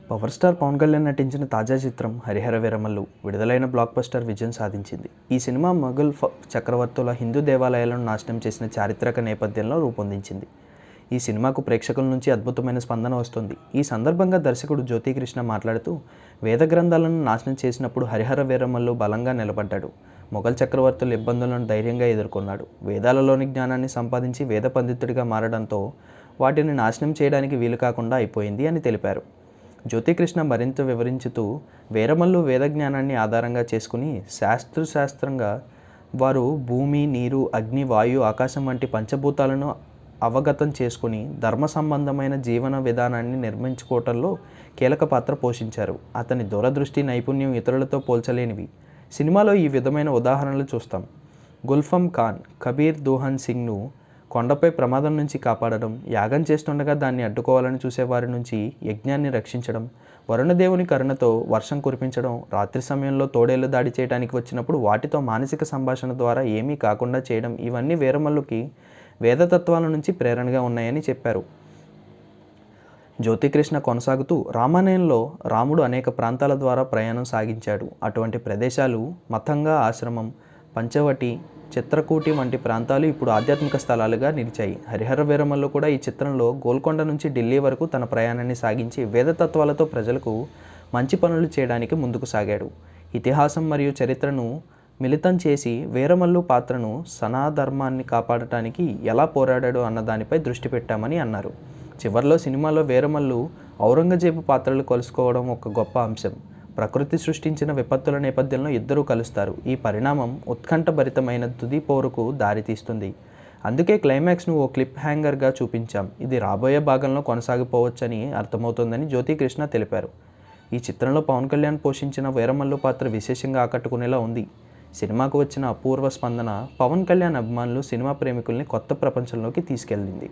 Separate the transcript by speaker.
Speaker 1: Power star Pawan Kalyan నటించిన తాజా చిత్రం హరిహర వీరమల్లు విడుదలైన బ్లాక్ బస్టర్ విజయం సాధించింది. ఈ సినిమా మొఘల్ చక్రవర్తుల హిందూ దేవాలయాలను నాశనం చేసిన చారిత్రక నేపథ్యంలో రూపొందించింది. ఈ సినిమాకు ప్రేక్షకుల నుంచి అద్భుతమైన స్పందన వస్తుంది. ఈ సందర్భంగా దర్శకుడు జ్యోతికృష్ణ మాట్లాడుతూ, వేద గ్రంథాలను నాశనం చేసినప్పుడు హరిహర వీరమల్లు బలంగా నిలబడ్డాడు. మొఘల్ చక్రవర్తుల ఇబ్బందులను ధైర్యంగా ఎదుర్కొన్నాడు. వేదాలలోని జ్ఞానాన్ని సంపాదించి వేద పండితుడిగా మారడంతో వాటిని నాశనం చేయడానికి వీలు కాకుండా అయిపోయింది అని తెలిపారు. జ్యోతికృష్ణ మరింత వివరించుతూ, వీరమల్లు వేద జ్ఞానాన్ని ఆధారంగా చేసుకుని శాస్త్రంగా వారు భూమి, నీరు, అగ్ని, వాయు, ఆకాశం వంటి పంచభూతాలను అవగతం చేసుకుని ధర్మ సంబంధమైన జీవన విధానాన్ని నిర్మించుకోవటంలో కీలక పాత్ర పోషించారు. అతని దూరదృష్టి, నైపుణ్యం ఇతరులతో పోల్చలేనివి. సినిమాలో ఈ విధమైన ఉదాహరణలు చూస్తాం. గుల్ఫమ్ ఖాన్ కబీర్ దూహన్ సింగ్ను కొండపై ప్రమాదం నుంచి కాపాడడం, యాగం చేస్తుండగా దాన్ని అడ్డుకోవాలని చూసేవారి నుంచి యజ్ఞాన్ని రక్షించడం, వరుణదేవుని కరుణతో వర్షం కురిపించడం, రాత్రి సమయంలో తోడేళ్లు దాడి చేయడానికి వచ్చినప్పుడు వాటితో మానసిక సంభాషణ ద్వారా ఏమీ కాకుండా చేయడం, ఇవన్నీ వీరమల్లుకి వేదతత్వాల నుంచి ప్రేరణగా ఉన్నాయని చెప్పారు. జ్యోతికృష్ణ కొనసాగుతూ, రామాయణంలో రాముడు అనేక ప్రాంతాల ద్వారా ప్రయాణం సాగించాడు. అటువంటి ప్రదేశాలు మతంగా ఆశ్రమం, పంచవటి, చిత్రకూటి వంటి ప్రాంతాలు ఇప్పుడు ఆధ్యాత్మిక స్థలాలుగా నిలిచాయి. హరిహర వీరమల్లు కూడా ఈ చిత్రంలో గోల్కొండ నుంచి ఢిల్లీ వరకు తన ప్రయాణాన్ని సాగించి వేదతత్వాలతో ప్రజలకు మంచి పనులు చేయడానికి ముందుకు సాగాడు. ఇతిహాసం మరియు చరిత్రను మిళితం చేసి వీరమల్లు పాత్రను సనాధర్మాన్ని కాపాడటానికి ఎలా పోరాడాడు అన్న దానిపై దృష్టి పెట్టామని అన్నారు. చివర్లో సినిమాలో వీరమల్లు ఔరంగజేబు పాత్రలు కలుసుకోవడం ఒక గొప్ప అంశం. ప్రకృతి సృష్టించిన విపత్తుల నేపథ్యంలో ఇద్దరూ కలుస్తారు. ఈ పరిణామం ఉత్కంఠభరితమైన తుది పోరుకు దారితీస్తుంది. అందుకే క్లైమాక్స్ను ఓ క్లిప్ హ్యాంగర్గా చూపించాం. ఇది రాబోయే భాగంలో కొనసాగిపోవచ్చని అర్థమవుతోందని జ్యోతికృష్ణ తెలిపారు. ఈ చిత్రంలో పవన్ కళ్యాణ్ పోషించిన వీరమల్లు పాత్ర విశేషంగా ఆకట్టుకునేలా ఉంది. సినిమాకు వచ్చిన అపూర్వ స్పందన పవన్ కళ్యాణ్ అభిమానులు, సినిమా ప్రేమికుల్ని కొత్త ప్రపంచంలోకి తీసుకెళ్ళింది.